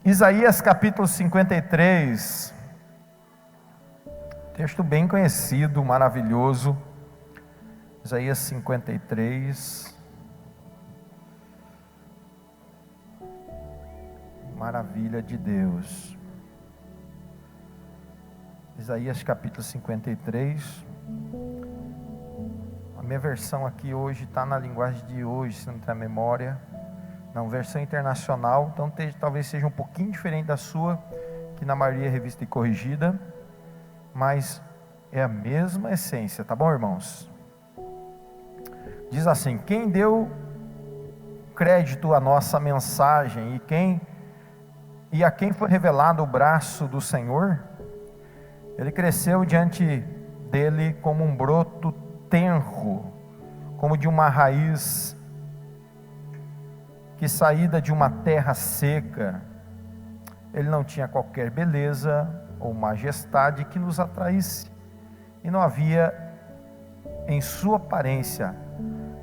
Isaías capítulo 53, texto bem conhecido, maravilhoso. Isaías 53, maravilha de Deus. Isaías capítulo 53, a minha versão aqui hoje está na linguagem de hoje, se não tem a memória. Não, versão internacional, então talvez seja um pouquinho diferente da sua, que na maioria é revista e corrigida, mas é a mesma essência, tá bom, irmãos? Diz assim: quem deu crédito à nossa mensagem e a quem foi revelado o braço do Senhor, ele cresceu diante dele como um broto tenro, como de uma raiz que saída de uma terra seca. Ele não tinha qualquer beleza ou majestade que nos atraísse, e não havia em sua aparência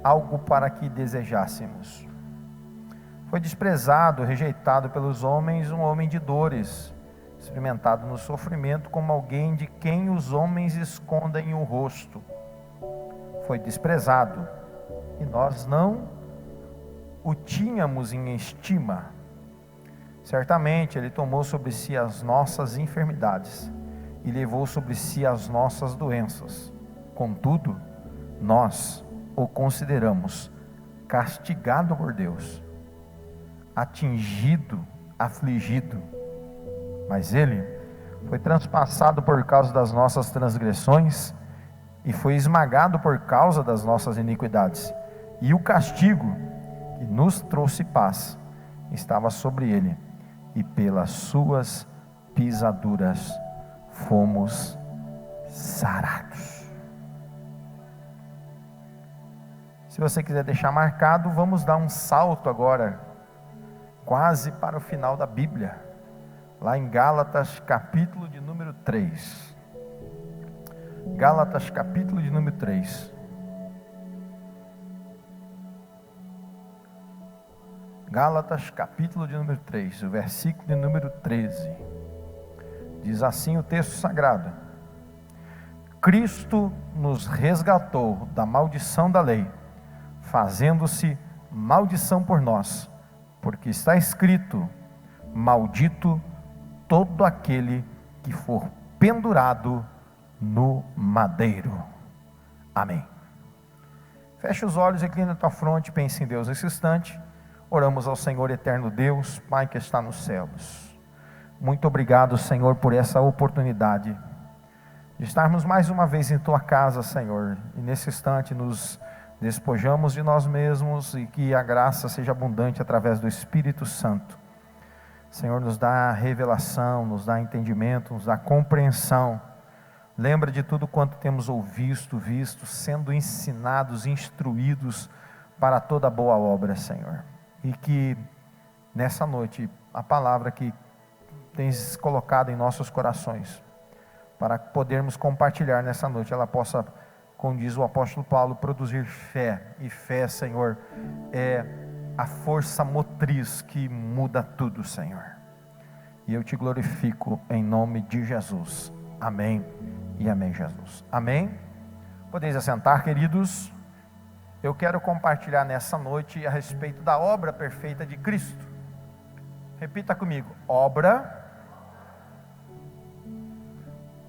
algo para que desejássemos. Foi desprezado, rejeitado pelos homens, um homem de dores, experimentado no sofrimento, como alguém de quem os homens escondem o rosto. Foi desprezado, e nós não o tínhamos em estima. Certamente ele tomou sobre si as nossas enfermidades e levou sobre si as nossas doenças. Contudo, nós o consideramos castigado por Deus, atingido, afligido. Mas ele foi transpassado por causa das nossas transgressões e foi esmagado por causa das nossas iniquidades. E o castigo que nos trouxe paz estava sobre ele, e pelas suas pisaduras fomos sarados. Se você quiser deixar marcado, vamos dar um salto agora, quase para o final da Bíblia, lá em Gálatas capítulo de número 3. Gálatas capítulo de número 3. Gálatas capítulo de número 3, o versículo de número 13, diz assim o texto sagrado: Cristo nos resgatou da maldição da lei, fazendo-se maldição por nós, porque está escrito: maldito todo aquele que for pendurado no madeiro. Amém. Feche os olhos, inclina na tua fronte, pense em Deus nesse instante. Oramos ao Senhor eterno Deus, Pai que está nos céus. Muito obrigado, Senhor, por essa oportunidade de estarmos mais uma vez em Tua casa, Senhor. E nesse instante nos despojamos de nós mesmos e que a graça seja abundante através do Espírito Santo. Senhor, nos dá revelação, nos dá entendimento, nos dá compreensão. Lembra de tudo quanto temos ouvido, visto, sendo ensinados, instruídos para toda boa obra, Senhor. E que nessa noite a palavra que tens colocado em nossos corações, para podermos compartilhar nessa noite, ela possa, como diz o apóstolo Paulo, produzir fé. E fé, Senhor, é a força motriz que muda tudo, Senhor. E eu te glorifico em nome de Jesus. Amém e amém, Jesus. Amém. Podeis assentar, queridos. Eu quero compartilhar nessa noite a respeito da obra perfeita de Cristo. Repita comigo: obra.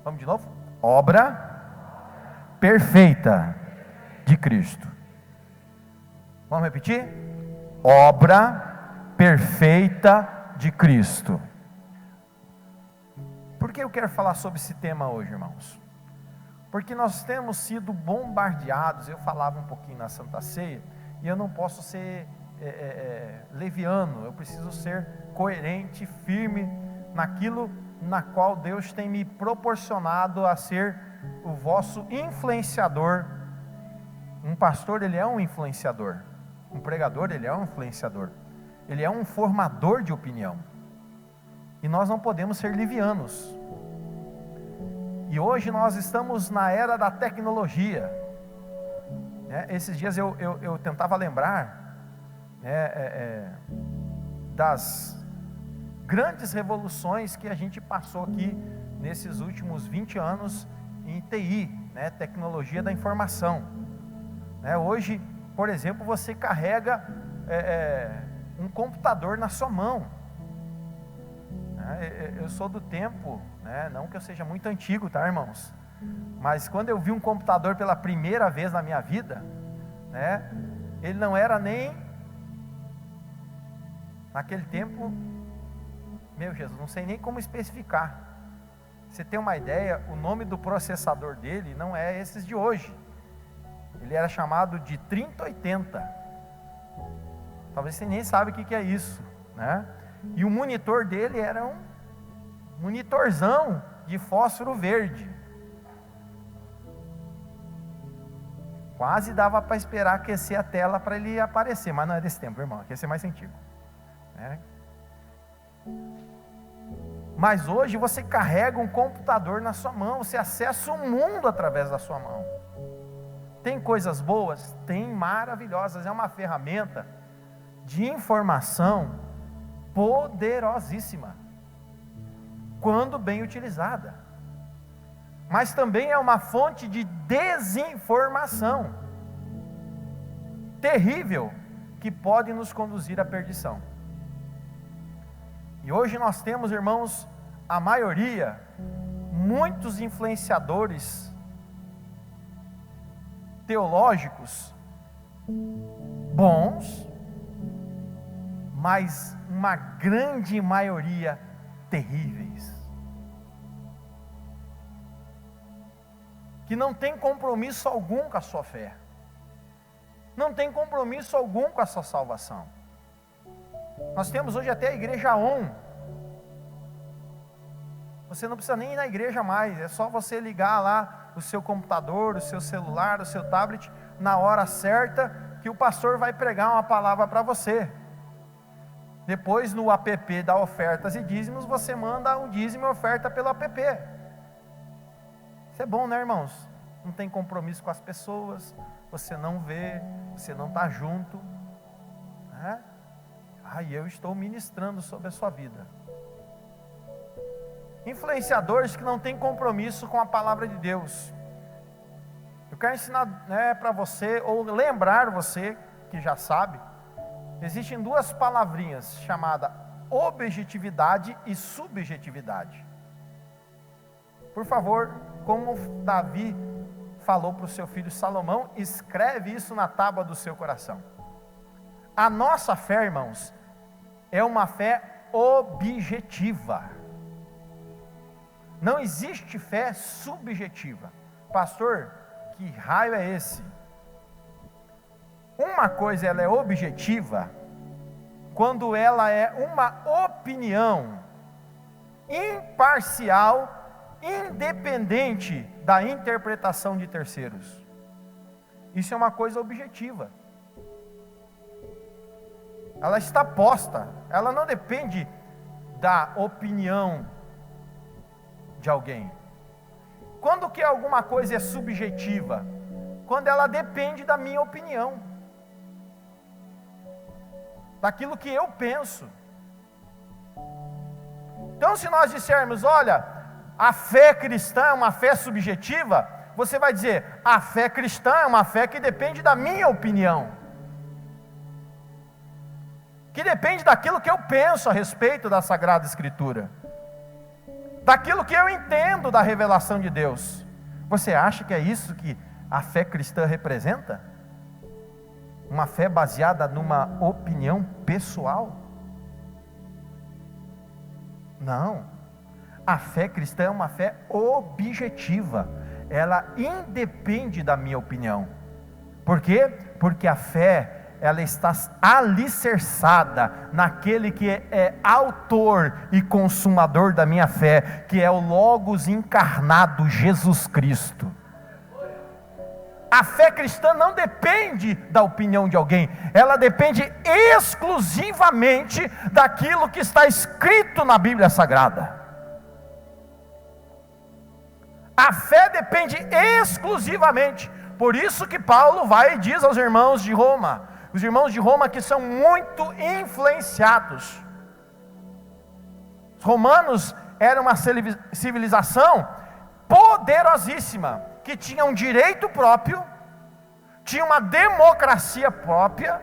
Vamos de novo? Obra perfeita de Cristo. Vamos repetir? Obra perfeita de Cristo. Por que eu quero falar sobre esse tema hoje, irmãos? Porque nós temos sido bombardeados. Eu falava um pouquinho na Santa Ceia, e eu não posso ser leviano, eu preciso ser coerente, firme naquilo na qual Deus tem me proporcionado a ser o vosso influenciador. Um pastor, ele é um influenciador. Um pregador, ele é um influenciador. Ele é um formador de opinião. E nós não podemos ser livianos. E hoje nós estamos na era da tecnologia. Esses dias eu tentava lembrar das grandes revoluções que a gente passou aqui nesses últimos 20 anos em TI, né, tecnologia da informação. Hoje, por exemplo, você carrega um computador na sua mão. Eu sou do tempo, não que eu seja muito antigo, tá, irmãos? Mas quando eu vi um computador pela primeira vez na minha vida, ele não era nem, naquele tempo, meu Jesus, não sei nem como especificar. Você tem uma ideia, o nome do processador dele não é esses de hoje. Ele era chamado de 3080. Talvez você nem sabe o que é isso, né? E o monitor dele era um monitorzão de fósforo verde. Quase dava para esperar aquecer a tela para ele aparecer, mas não é desse tempo, irmão, aquecer mais antigo, né? Mas hoje você carrega um computador na sua mão, você acessa o mundo através da sua mão. Tem coisas boas? Tem, maravilhosas. É uma ferramenta de informação poderosíssima, quando bem utilizada. Mas também é uma fonte de desinformação terrível, que pode nos conduzir à perdição. E hoje nós temos, irmãos, a maioria, muitos influenciadores teológicos bons, mas uma grande maioria terríveis, que não tem compromisso algum com a sua fé, não tem compromisso algum com a sua salvação. Nós temos hoje até a igreja você não precisa nem ir na igreja mais, é só você ligar lá o seu computador, o seu celular, o seu tablet, na hora certa, que o pastor vai pregar uma palavra para você. Depois no app da ofertas e dízimos, você manda um dízimo e oferta pelo app. Isso é bom, né, irmãos? Não tem compromisso com as pessoas, você não vê, você não está junto, né? E eu estou ministrando sobre a sua vida. Influenciadores que não têm compromisso com a palavra de Deus. Eu quero ensinar para você, ou lembrar você, que já sabe, existem duas palavrinhas, chamadas objetividade e subjetividade. Por favor, como Davi falou para o seu filho Salomão, escreve isso na tábua do seu coração. A nossa fé, irmãos, é uma fé objetiva. Não existe fé subjetiva. Pastor, que raio é esse? Uma coisa ela é objetiva quando ela é uma opinião imparcial, independente da interpretação de terceiros. Isso é uma coisa objetiva. Ela está posta, ela não depende da opinião de alguém. Quando que alguma coisa é subjetiva? Quando ela depende da minha opinião, daquilo que eu penso. Então, se nós dissermos, olha, a fé cristã é uma fé subjetiva, você vai dizer, a fé cristã é uma fé que depende da minha opinião, que depende daquilo que eu penso a respeito da Sagrada Escritura, daquilo que eu entendo da revelação de Deus. Você acha que é isso que a fé cristã representa? Uma fé baseada numa opinião pessoal? Não. A fé cristã é uma fé objetiva. Ela independe da minha opinião. Por quê? Porque a fé, ela está alicerçada naquele que é autor e consumador da minha fé, que é o Logos encarnado, Jesus Cristo. A fé cristã não depende da opinião de alguém, ela depende exclusivamente daquilo que está escrito na Bíblia Sagrada. A fé depende exclusivamente, por isso que Paulo vai e diz aos irmãos de Roma, os irmãos de Roma que são muito influenciados, Os romanos eram uma civilização poderosíssima, que tinha um direito próprio, tinha uma democracia própria,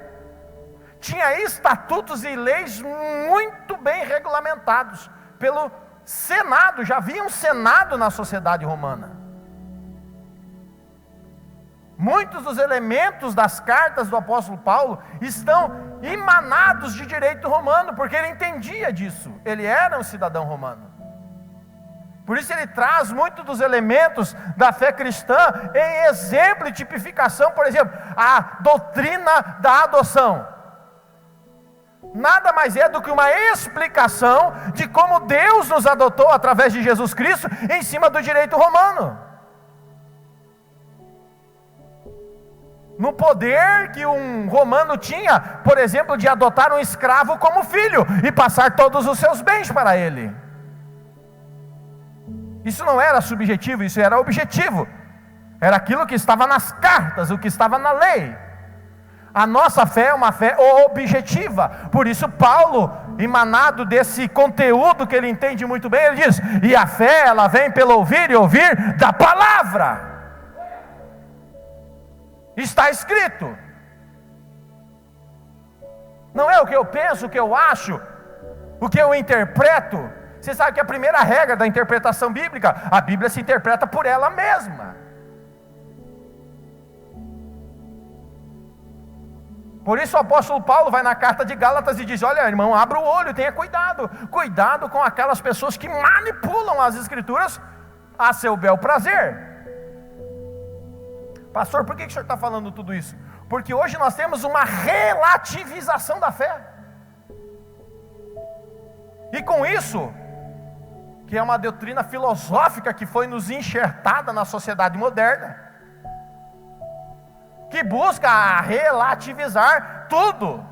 tinha estatutos e leis muito bem regulamentados pelo Senado. Já havia um Senado na sociedade romana. Muitos dos elementos das cartas do apóstolo Paulo estão emanados de direito romano, porque ele entendia disso, ele era um cidadão romano. Por isso ele traz muitos dos elementos da fé cristã em exemplo e tipificação. Por exemplo, a doutrina da adoção nada mais é do que uma explicação de como Deus nos adotou através de Jesus Cristo em cima do direito romano. No poder que um romano tinha, por exemplo, de adotar um escravo como filho e passar todos os seus bens para ele. Isso não era subjetivo, isso era objetivo. Era aquilo que estava nas cartas, o que estava na lei. A nossa fé é uma fé objetiva. Por isso Paulo, emanado desse conteúdo que ele entende muito bem, ele diz: e a fé, ela vem pelo ouvir e ouvir da palavra. Está escrito. Não é o que eu penso, o que eu acho, o que eu interpreto. Você sabe que a primeira regra da interpretação bíblica, a Bíblia se interpreta por ela mesma. Por isso o apóstolo Paulo vai na carta de Gálatas e diz: olha, irmão, abra o olho, tenha cuidado. Cuidado com aquelas pessoas que manipulam as escrituras a seu bel prazer. Pastor, por que o senhor está falando tudo isso? Porque hoje nós temos uma relativização da fé. E com isso, que é uma doutrina filosófica que foi nos enxertada na sociedade moderna, que busca relativizar tudo.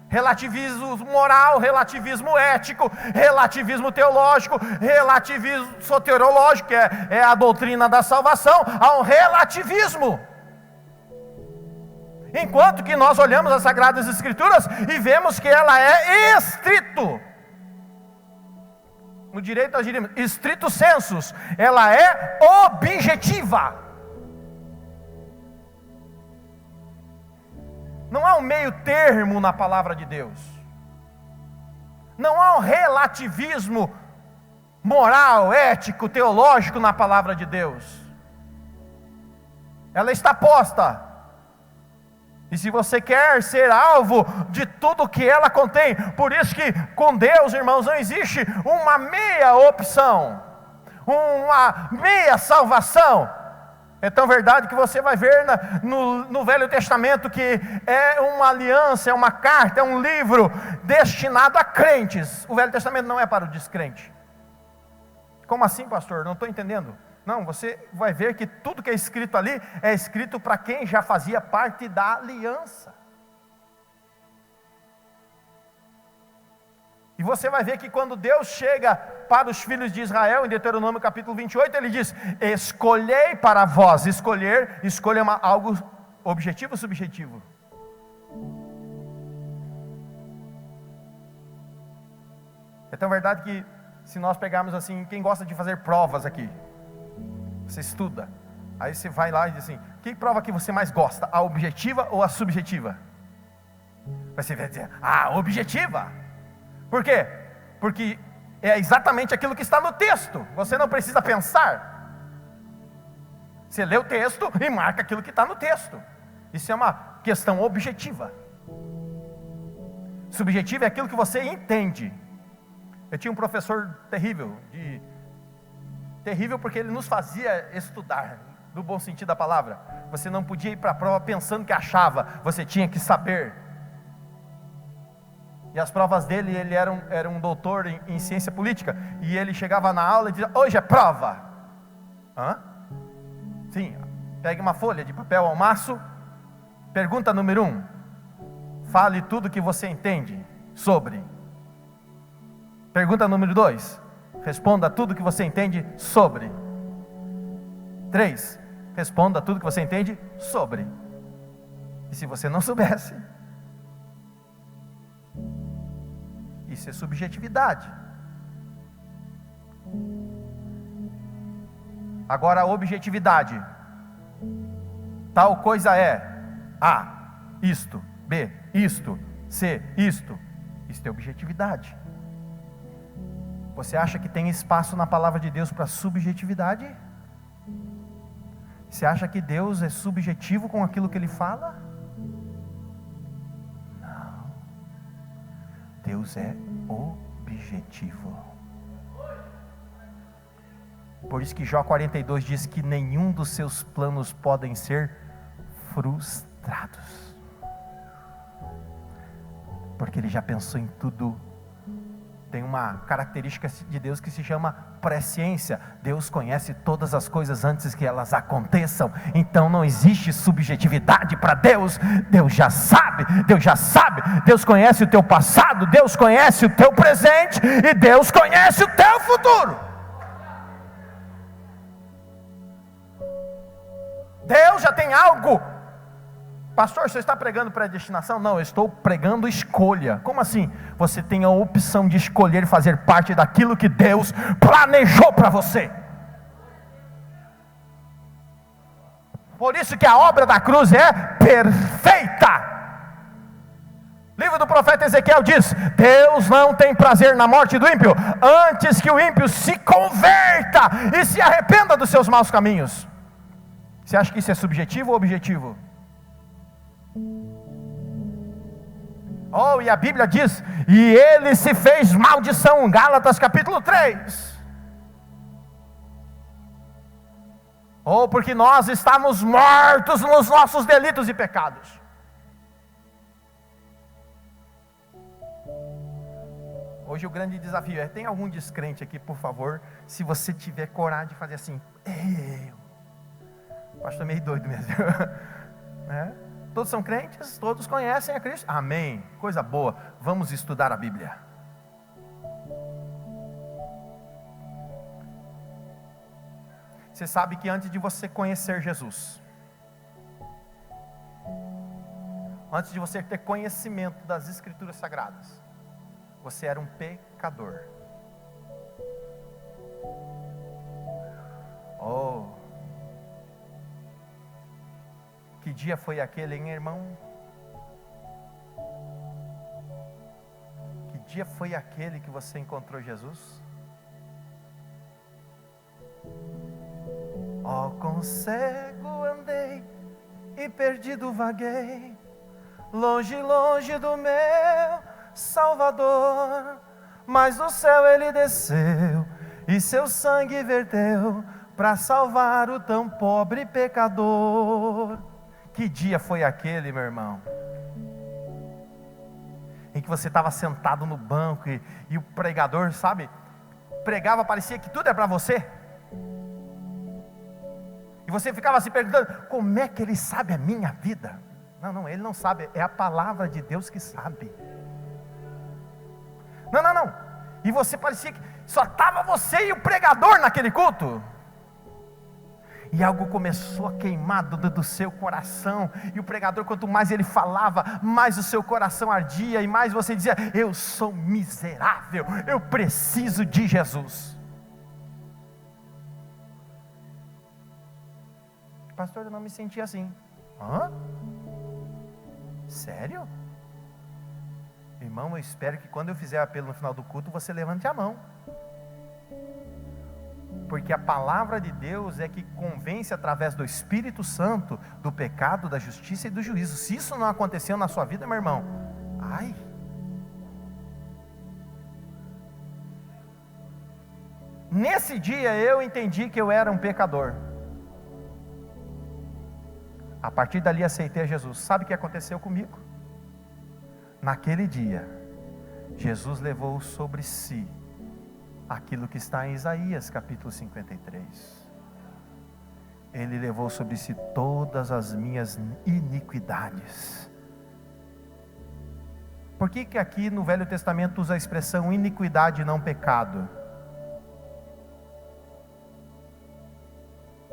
Relativismo moral, relativismo ético, relativismo teológico, relativismo soteriológico, que é a doutrina da salvação. Há um relativismo. Enquanto que nós olhamos as Sagradas Escrituras e vemos que ela é estrito. No direito nós diríamos estrito sensus, ela é objetiva. Não há um meio termo na palavra de Deus. Não há um relativismo moral, ético, teológico na palavra de Deus. Ela está posta. E se você quer ser alvo de tudo que ela contém, por isso que com Deus, irmãos, não existe uma meia opção, uma meia salvação. É tão verdade que você vai ver no Velho Testamento que é uma aliança, é uma carta, é um livro destinado a crentes. O Velho Testamento não é para o descrente. Como assim, pastor? Não estou entendendo. Não, você vai ver que tudo que é escrito ali é escrito para quem já fazia parte da aliança. E você vai ver que quando Deus chega para os filhos de Israel, em Deuteronômio capítulo 28, ele diz: escolhei para vós. Escolher é algo objetivo ou subjetivo? É tão verdade que se nós pegarmos assim, quem gosta de fazer provas aqui, você estuda, aí você vai lá e diz assim: que prova que você mais gosta, a objetiva ou a subjetiva? Você vai dizer: a objetiva. Por quê? Porque é exatamente aquilo que está no texto, você não precisa pensar. Você lê o texto e marca aquilo que está no texto. Isso é uma questão objetiva. Subjetiva é aquilo que você entende. Eu tinha um professor terrível porque ele nos fazia estudar, no bom sentido da palavra. Você não podia ir para a prova pensando que achava, você tinha que saber. E as provas dele, ele era um doutor em ciência política, e ele chegava na aula e dizia: hoje é prova. Hã? Sim, pegue uma folha de papel ao maço, pergunta número 1, fale tudo que você entende sobre. Pergunta número 2, responda tudo que você entende sobre. 3, responda tudo que você entende sobre. E se você não soubesse, e Isso é subjetividade. Agora a objetividade. Tal coisa é A, isto, B, isto, C, isto. Isto é objetividade. Você acha que tem espaço na palavra de Deus para subjetividade? Você acha que Deus é subjetivo com aquilo que Ele fala? Não. Deus é objetivo. Por isso que Jó 42 diz que nenhum dos seus planos podem ser frustrados. Porque Ele já pensou em tudo. Tem uma característica de Deus que se chama presciência. Deus conhece todas as coisas antes que elas aconteçam. Então não existe subjetividade para Deus. Deus já sabe, Deus já sabe. Deus conhece o teu passado, Deus conhece o teu presente e Deus conhece o teu futuro. Deus já tem algo. Pastor, você está pregando predestinação? Não, eu estou pregando escolha. Como assim? Você tem a opção de escolher fazer parte daquilo que Deus planejou para você. Por isso que a obra da cruz é perfeita. Livro do profeta Ezequiel diz: Deus não tem prazer na morte do ímpio, antes que o ímpio se converta e se arrependa dos seus maus caminhos. Você acha que isso é subjetivo ou objetivo? Oh, e a Bíblia diz: e ele se fez maldição, Gálatas capítulo 3. Oh, porque nós estamos mortos nos nossos delitos e pecados. Hoje o grande desafio é: tem algum descrente aqui, por favor? Se você tiver coragem de fazer assim, pastor, meio doido mesmo. É? Todos são crentes, todos conhecem a Cristo. Amém, coisa boa. Vamos estudar a Bíblia. Você sabe que antes de você conhecer Jesus, antes de você ter conhecimento das Escrituras Sagradas, você era um pecador. Oh, que dia foi aquele, hein, irmão? Que dia foi aquele que você encontrou Jesus? Oh, com cego andei e perdido vaguei, longe, longe do meu Salvador, mas do céu Ele desceu e seu sangue verteu para salvar o tão pobre pecador. Que dia foi aquele, meu irmão, em que você estava sentado no banco e o pregador, sabe, pregava, parecia que tudo é para você, e você ficava se perguntando: como é que ele sabe a minha vida? Não, ele não sabe, é a palavra de Deus que sabe. Não, e você parecia que só estava você e o pregador naquele culto. E algo começou a queimar do seu coração. E o pregador, quanto mais ele falava, mais o seu coração ardia. E mais você dizia: eu sou miserável, eu preciso de Jesus. Pastor, eu não me senti assim. Hã? Sério? Irmão, eu espero que quando eu fizer apelo no final do culto, você levante a mão. Porque a palavra de Deus é que convence através do Espírito Santo do pecado, da justiça e do juízo. Se isso não aconteceu na sua vida, meu irmão, ai. Nesse dia eu entendi que eu era um pecador. A partir dali aceitei a Jesus. Sabe o que aconteceu comigo? Naquele dia, Jesus levou sobre si aquilo que está em Isaías capítulo 53. Ele levou sobre si todas as minhas iniquidades. Por que aqui no Velho Testamento usa a expressão iniquidade e não pecado?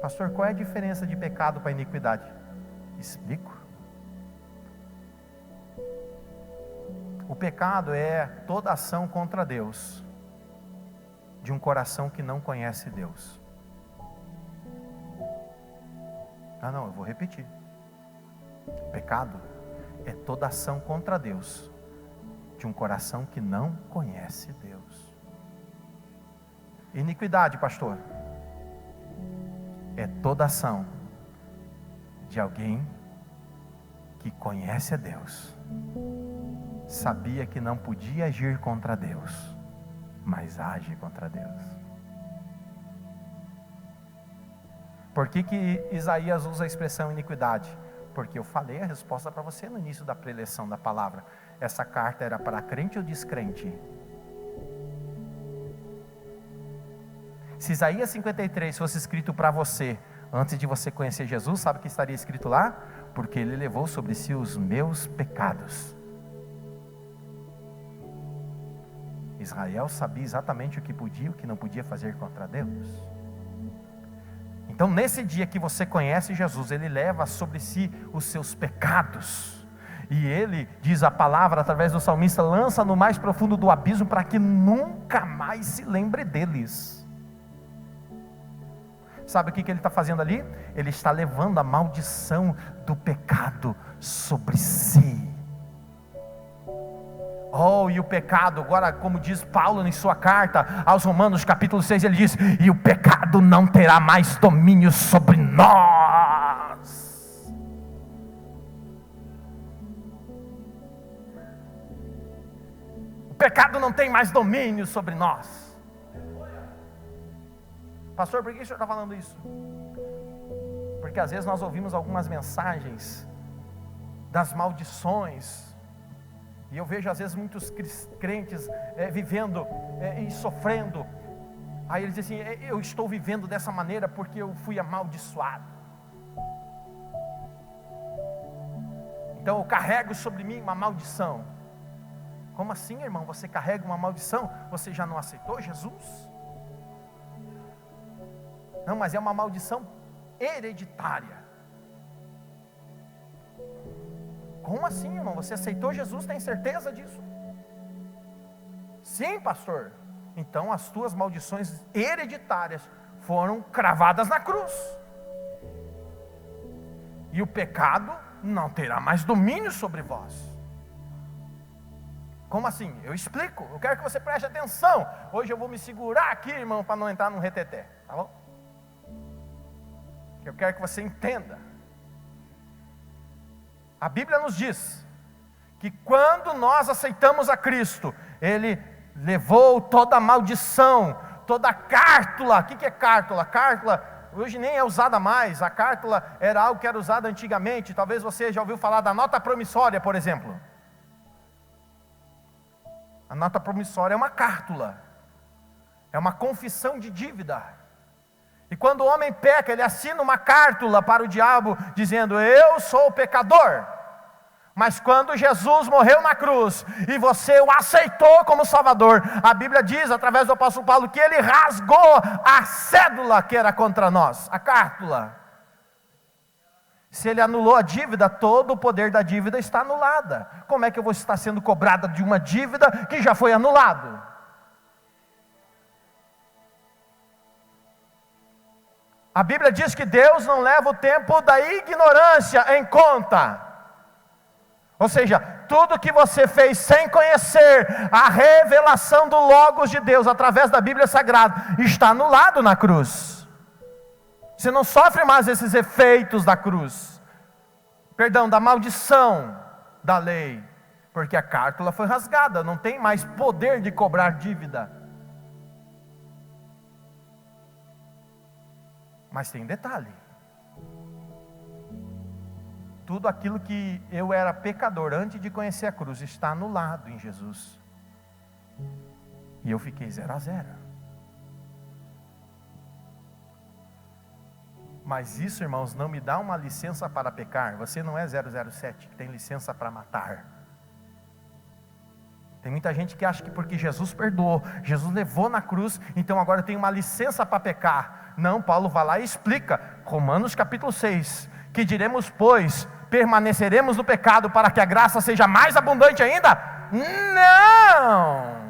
Pastor, qual é a diferença de pecado para iniquidade? Explico. O pecado é toda ação contra Deus, de um coração que não conhece Deus. Não, eu vou repetir. Pecado é toda ação contra Deus, de um coração que não conhece Deus. Iniquidade, pastor, é toda ação de alguém que conhece a Deus, sabia que não podia agir contra Deus, mas age contra Deus. Por que Isaías usa a expressão iniquidade? Porque eu falei a resposta para você no início da preleção da palavra. Essa carta era para crente ou descrente? Se Isaías 53 fosse escrito para você, antes de você conhecer Jesus, sabe o que estaria escrito lá? Porque Ele levou sobre si os meus pecados. Israel sabia exatamente o que podia e o que não podia fazer contra Deus. Então, nesse dia que você conhece Jesus, Ele leva sobre si os seus pecados. E Ele, diz a palavra através do salmista, lança no mais profundo do abismo para que nunca mais se lembre deles. Sabe o que Ele está fazendo ali? Ele está levando a maldição do pecado sobre si. E o pecado, agora como diz Paulo em sua carta aos Romanos capítulo 6, ele diz, e o pecado não terá mais domínio sobre nós. O pecado não tem mais domínio sobre nós. Pastor, por que o senhor está falando isso? Porque às vezes nós ouvimos algumas mensagens das maldições, e eu vejo às vezes muitos crentes vivendo e sofrendo. Aí eles dizem assim, eu estou vivendo dessa maneira porque eu fui amaldiçoado. Então eu carrego sobre mim uma maldição. Como assim, irmão? Você carrega uma maldição? Você já não aceitou Jesus? Não, mas é uma maldição hereditária. Como assim, irmão? Você aceitou Jesus, tem certeza disso? Sim, pastor. Então as tuas maldições hereditárias foram cravadas na cruz. E o pecado não terá mais domínio sobre vós. Como assim? Eu explico. Eu quero que você preste atenção. Hoje eu vou me segurar aqui, irmão, para não entrar num reteté. Tá bom? Eu quero que você entenda. A Bíblia nos diz que quando nós aceitamos a Cristo, Ele levou toda a maldição, toda a cártula. O que é cártula? Cártula hoje nem é usada mais. A cártula era algo que era usado antigamente. Talvez você já ouviu falar da nota promissória, por exemplo. A nota promissória é uma cártula, é uma confissão de dívida. E quando o homem peca, ele assina uma cártula para o diabo, dizendo, eu sou pecador. Mas quando Jesus morreu na cruz, e você o aceitou como Salvador, a Bíblia diz, através do apóstolo Paulo, que ele rasgou a cédula que era contra nós, a cártula. Se ele anulou a dívida, todo o poder da dívida está anulada. Como é que eu vou estar sendo cobrada de uma dívida que já foi anulado? A Bíblia diz que Deus não leva o tempo da ignorância em conta. Ou seja, tudo que você fez sem conhecer a revelação do Logos de Deus através da Bíblia Sagrada está anulado na cruz. Você não sofre mais esses efeitos da cruz. Perdão, da maldição da lei. Porque a cártula foi rasgada, não tem mais poder de cobrar dívida. Mas tem um detalhe. Tudo aquilo que eu era pecador antes de conhecer a cruz está anulado em Jesus. E eu fiquei 0-0. Mas isso, irmãos, não me dá uma licença para pecar. Você não é 007 que tem licença para matar. Tem muita gente que acha que porque Jesus perdoou, Jesus levou na cruz, então agora eu tenho uma licença para pecar. Não, Paulo vai lá e explica, Romanos capítulo 6, que diremos, pois, permaneceremos no pecado para que a graça seja mais abundante ainda? Não!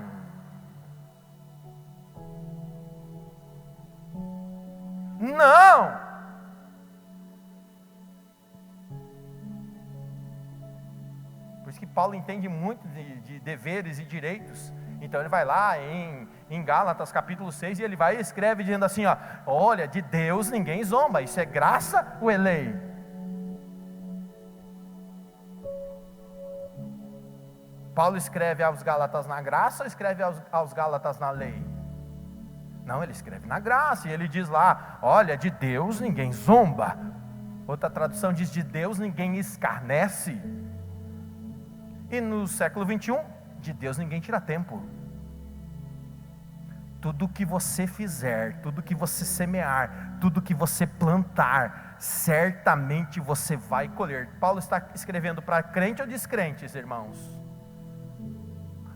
Não! Por isso que Paulo entende muito de deveres e direitos. Então ele vai lá em Gálatas capítulo 6 e ele vai e escreve dizendo assim, ó, olha, de Deus ninguém zomba, isso é graça ou é lei? Paulo escreve aos Gálatas na graça ou escreve aos Gálatas na lei? Não, ele escreve na graça e ele diz lá, olha, de Deus ninguém zomba. Outra tradução diz, de Deus ninguém escarnece. E no século 21, de Deus ninguém tira tempo. Tudo que você fizer, tudo que você semear, tudo que você plantar, certamente você vai colher. Paulo está escrevendo para crente ou descrentes, irmãos?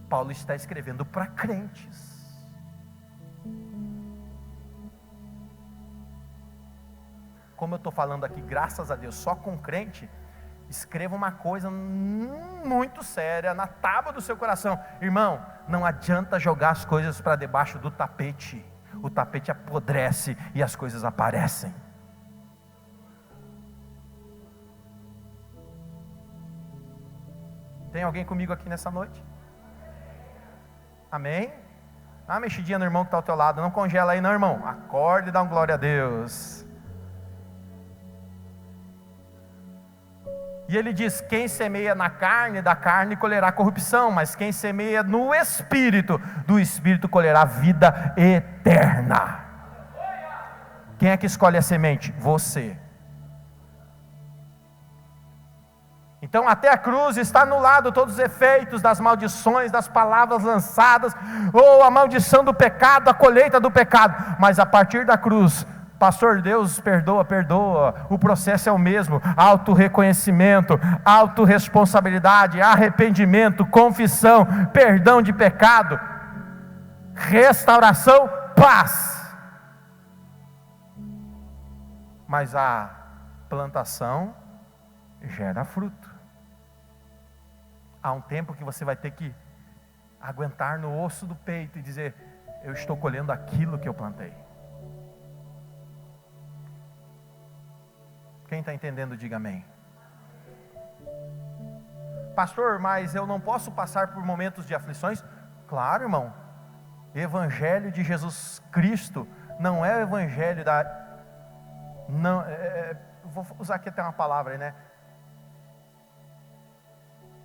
Paulo está escrevendo para crentes. Como eu estou falando aqui, graças a Deus, só com crente, escreva uma coisa muito séria na tábua do seu coração. Irmão, não adianta jogar as coisas para debaixo do tapete. O tapete apodrece e as coisas aparecem. Tem alguém comigo aqui nessa noite? Amém? Dá uma mexidinha no irmão que está ao teu lado. Não congela aí não, irmão. Acorde e dá um glória a Deus. E ele diz, quem semeia na carne, da carne colherá corrupção, mas quem semeia no Espírito, do Espírito colherá vida eterna. Quem é que escolhe a semente? Você. Então até a cruz está anulado todos os efeitos das maldições, das palavras lançadas, ou a maldição do pecado, a colheita do pecado, mas a partir da cruz, pastor, Deus perdoa, o processo é o mesmo, auto-reconhecimento, auto-responsabilidade, arrependimento, confissão, perdão de pecado, restauração, paz. Mas a plantação gera fruto. Há um tempo que você vai ter que aguentar no osso do peito e dizer, eu estou colhendo aquilo que eu plantei. Quem está entendendo, diga amém. Pastor, mas eu não posso passar por momentos de aflições? Claro, irmão. Evangelho de Jesus Cristo não é o evangelho da... Não, vou usar aqui até uma palavra aí, né?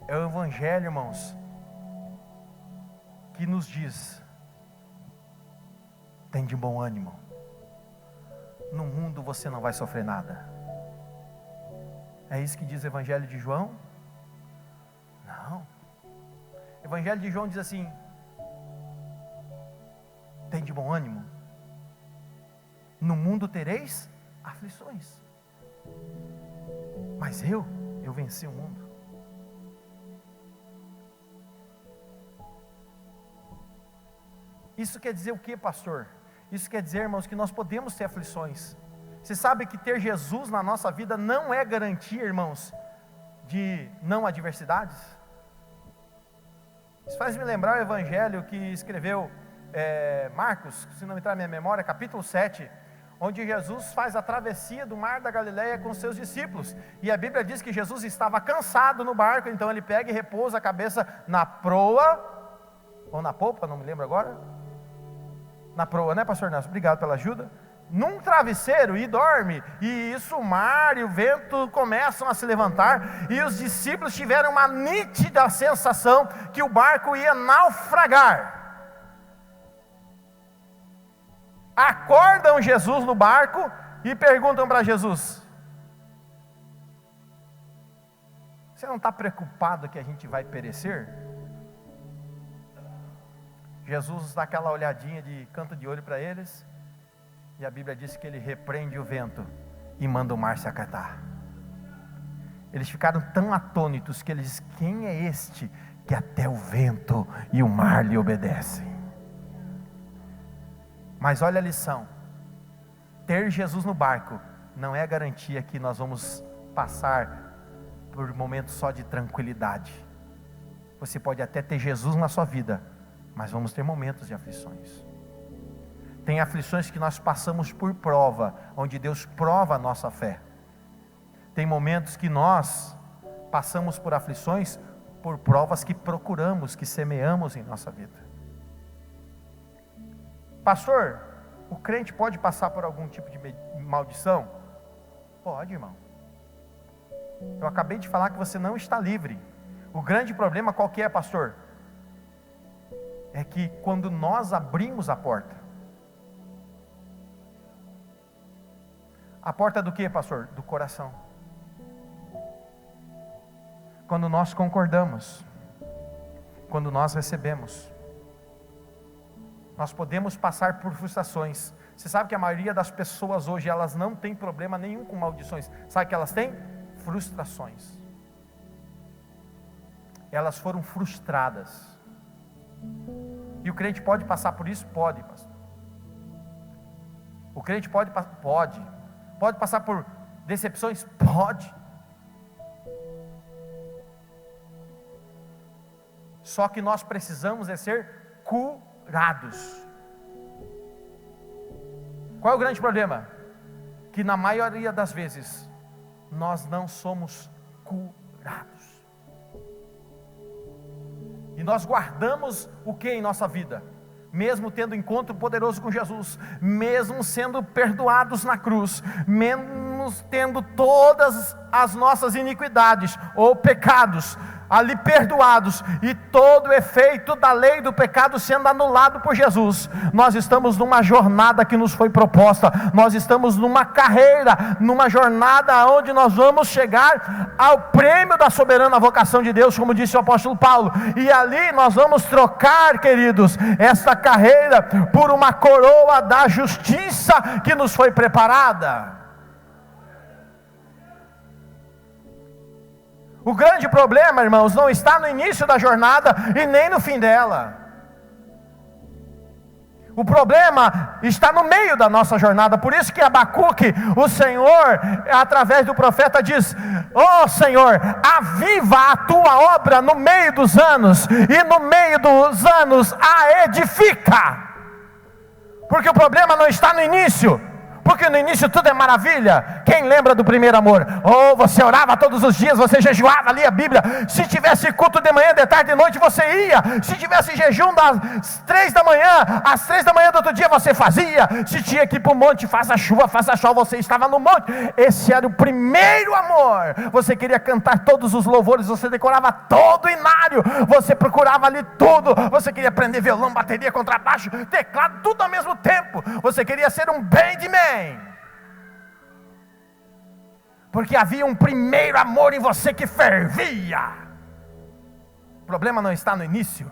É o evangelho, irmãos, que nos diz, tem de bom ânimo. No mundo você não vai sofrer nada. É isso que diz o Evangelho de João? Não. O Evangelho de João diz assim, tem de bom ânimo. No mundo tereis aflições. Mas eu venci o mundo. Isso quer dizer o que, pastor? Isso quer dizer, irmãos, que nós podemos ter aflições. Você sabe que ter Jesus na nossa vida não é garantia, irmãos, de não adversidades? Isso faz me lembrar o evangelho que escreveu Marcos, se não me entrar na minha memória, capítulo 7, onde Jesus faz a travessia do mar da Galileia com seus discípulos, e a Bíblia diz que Jesus estava cansado no barco, então ele pega e repousa a cabeça na proa, ou na polpa, não me lembro agora, na proa, né, pastor Nelson? Obrigado pela ajuda. Num travesseiro e dorme, e isso o mar e o vento começam a se levantar, e os discípulos tiveram uma nítida sensação que o barco ia naufragar. Acordam Jesus no barco e perguntam para Jesus, você não está preocupado que a gente vai perecer? Jesus dá aquela olhadinha de canto de olho para eles, e a Bíblia diz que ele repreende o vento e manda o mar se acatar. Eles ficaram tão atônitos que eles dizem, quem é este que até o vento e o mar lhe obedecem? Mas olha a lição, ter Jesus no barco não é a garantia que nós vamos passar por momentos só de tranquilidade. Você pode até ter Jesus na sua vida, mas vamos ter momentos de aflições. Tem aflições que nós passamos por prova, onde Deus prova a nossa fé. Tem momentos que nós passamos por aflições, por provas que procuramos, que semeamos em nossa vida. Pastor, o crente pode passar por algum tipo de maldição? Pode, irmão. Eu acabei de falar que você não está livre. O grande problema qual que é, pastor? É que quando nós abrimos a porta do que, pastor? Do coração. Quando nós concordamos, quando nós recebemos, nós podemos passar por frustrações. Você sabe que a maioria das pessoas hoje, elas não tem problema nenhum com maldições. Sabe o que elas têm? Frustrações. Elas foram frustradas. E o crente pode passar por isso? Pode, pastor. O crente pode passar por decepções? Pode. Só que nós precisamos ser curados. Qual é o grande problema? Que na maioria das vezes nós não somos curados. E nós guardamos o que em nossa vida? Mesmo tendo encontro poderoso com Jesus, mesmo sendo perdoados na cruz, mesmo tendo todas as nossas iniquidades ou pecados ali perdoados, e todo o efeito da lei do pecado sendo anulado por Jesus, nós estamos numa jornada que nos foi proposta, nós estamos numa carreira, numa jornada onde nós vamos chegar ao prêmio da soberana vocação de Deus, como disse o apóstolo Paulo, e ali nós vamos trocar, queridos, essa carreira por uma coroa da justiça que nos foi preparada. O grande problema, irmãos, não está no início da jornada e nem no fim dela. O problema está no meio da nossa jornada. Por isso que Abacuque, o Senhor, através do profeta diz: ó Senhor, aviva a tua obra no meio dos anos, e no meio dos anos a edifica. Porque o problema não está no início, porque no início tudo é maravilha. Quem lembra do primeiro amor? Oh, você orava todos os dias, você jejuava, lia a Bíblia. Se tivesse culto de manhã, de tarde, de noite, você ia. Se tivesse jejum das 3 da manhã, às 3 da manhã do outro dia, você fazia. Se tinha que ir para o monte, faça chuva, você estava no monte. Esse era o primeiro amor. Você queria cantar todos os louvores, você decorava todo o inário, você procurava ali tudo. Você queria aprender violão, bateria, contrabaixo, teclado, tudo ao mesmo tempo. Você queria ser um bandman, porque havia um primeiro amor em você que fervia. O problema não está no início.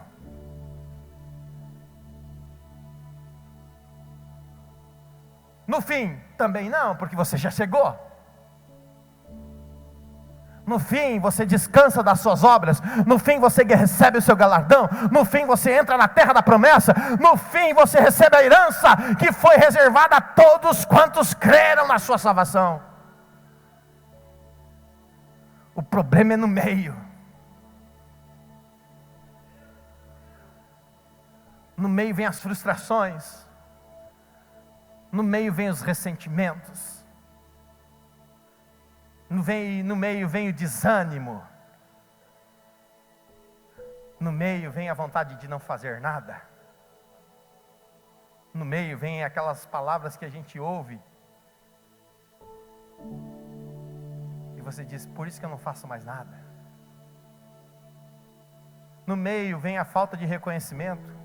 No fim, também não, porque você já chegou. No fim, você descansa das suas obras. No fim, você recebe o seu galardão. No fim, você entra na terra da promessa. No fim, você recebe a herança que foi reservada a todos quantos creram na sua salvação. O problema é no meio. No meio vem as frustrações. No meio vem os ressentimentos. No meio vem o desânimo. No meio vem a vontade de não fazer nada. No meio vem aquelas palavras que a gente ouve e você diz: por isso que eu não faço mais nada. No meio vem a falta de reconhecimento.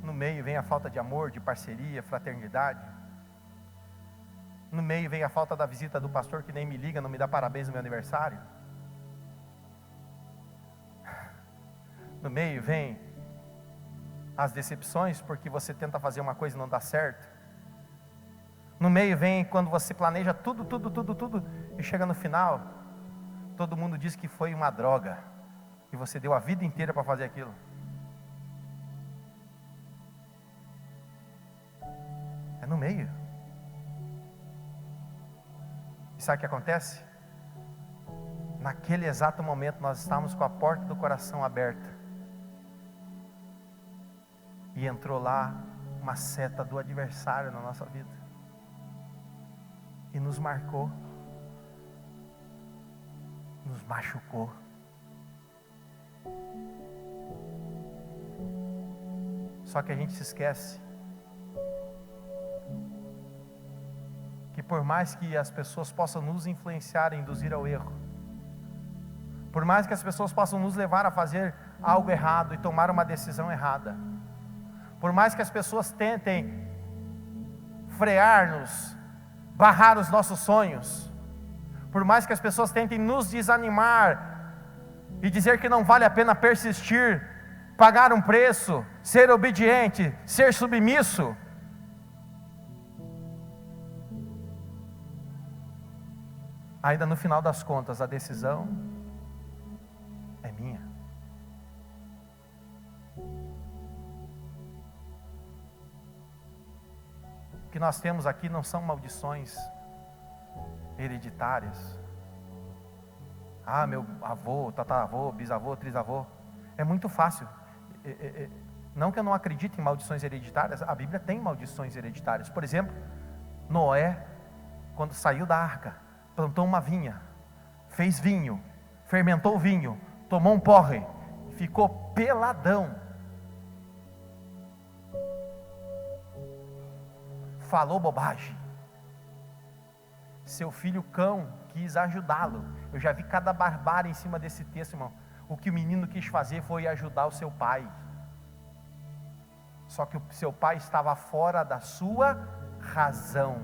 No meio vem a falta de amor, de parceria, fraternidade. No meio vem a falta da visita do pastor que nem me liga, não me dá parabéns no meu aniversário. No meio vem as decepções, porque você tenta fazer uma coisa e não dá certo. No meio vem quando você planeja tudo, e chega no final, todo mundo diz que foi uma droga, e você deu a vida inteira para fazer aquilo. É no meio. Sabe o que acontece? naquele exato momento nós estávamos com a porta do coração aberta, e entrou lá uma seta do adversário na nossa vida, e nos marcou, nos machucou. Só que a gente se esquece que por mais que as pessoas possam nos influenciar, induzir ao erro, por mais que as pessoas possam nos levar a fazer algo errado e tomar uma decisão errada, por mais que as pessoas tentem frear-nos, barrar os nossos sonhos, por mais que as pessoas tentem nos desanimar e dizer que não vale a pena persistir, pagar um preço, ser obediente, ser submisso, ainda no final das contas a decisão é minha. O que nós temos aqui não são maldições hereditárias. Meu avô, tataravô, bisavô, trisavô. É muito fácil. Não que eu não acredite em maldições hereditárias, a Bíblia tem maldições hereditárias. Por exemplo, Noé, quando saiu da arca, plantou uma vinha, fez vinho, fermentou o vinho, tomou um porre, ficou peladão, falou bobagem. Seu filho cão quis ajudá-lo. Eu já vi cada barbárie em cima desse texto, irmão. O que o menino quis fazer foi ajudar o seu pai. Só que o seu pai estava fora da sua razão.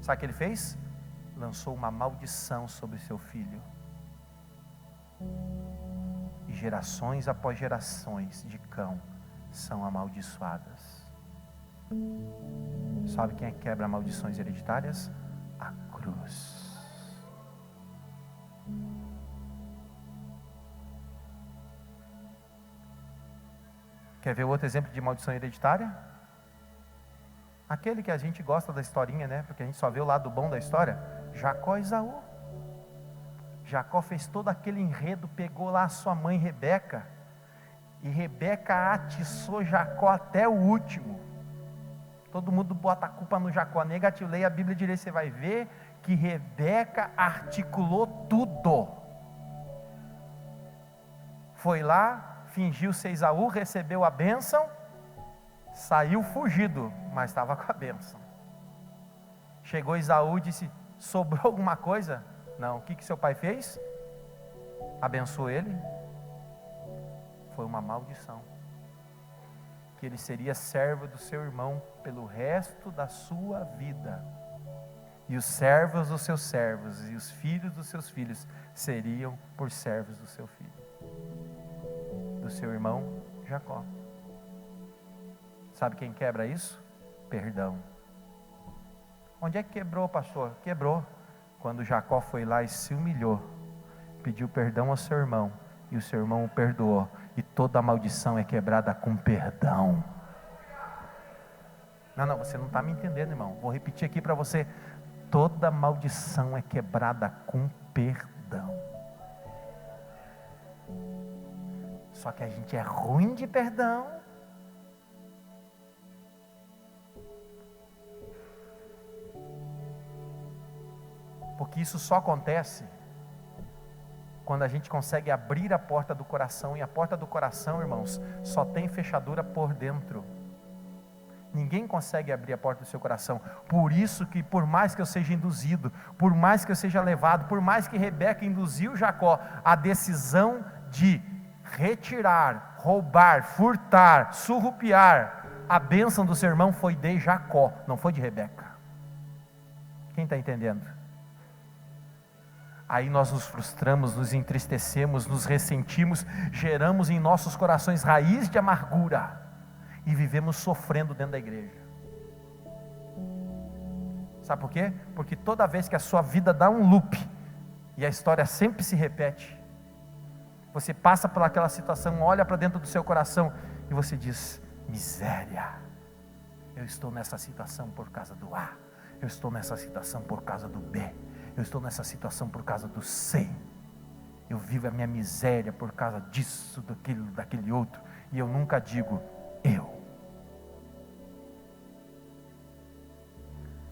Sabe o que ele fez? Lançou uma maldição sobre seu filho. E gerações após gerações de cão são amaldiçoadas. Sabe quem é que quebra maldições hereditárias? A cruz. Quer ver outro exemplo de maldição hereditária? Aquele que a gente gosta da historinha, né? Porque a gente só vê o lado bom da história. Jacó e Esaú. Jacó fez todo aquele enredo, pegou lá a sua mãe Rebeca, e Rebeca atiçou Jacó até o último. Todo mundo bota a culpa no Jacó. Negativo, leia a Bíblia direito, você vai ver que Rebeca articulou tudo. Foi lá, fingiu ser Esaú, recebeu a bênção, saiu fugido, mas estava com a bênção. Chegou Esaú e disse: sobrou alguma coisa? Não. O que seu pai fez? Abençoou ele. Foi uma maldição, que ele seria servo do seu irmão pelo resto da sua vida, e os servos dos seus servos e os filhos dos seus filhos seriam por servos do seu filho, do seu irmão Jacó. Sabe quem quebra isso? Perdão. Onde é que quebrou, pastor? Quebrou quando Jacó foi lá e se humilhou, pediu perdão ao seu irmão, e o seu irmão o perdoou, e toda a maldição é quebrada com perdão. Não, você não está me entendendo, irmão. Vou repetir aqui para você: toda maldição é quebrada com perdão. Só que a gente é ruim de perdão. Porque isso só acontece quando a gente consegue abrir a porta do coração. E a porta do coração, irmãos, só tem fechadura por dentro. Ninguém consegue abrir a porta do seu coração. Por isso que, por mais que eu seja induzido, por mais que eu seja levado, por mais que Rebeca induziu Jacó a decisão de retirar, roubar, furtar, surrupiar a bênção do seu irmão, foi de Jacó, não foi de Rebeca. Quem está entendendo? Aí nós nos frustramos, nos entristecemos, nos ressentimos, geramos em nossos corações raiz de amargura e vivemos sofrendo dentro da igreja. Sabe por quê? Porque toda vez que a sua vida dá um loop e a história sempre se repete, você passa por aquela situação, olha para dentro do seu coração e você diz: miséria, eu estou nessa situação por causa do A, eu estou nessa situação por causa do B, Eu estou nessa situação por causa do C. Eu vivo a minha miséria por causa disso, daquele outro. E eu nunca digo eu.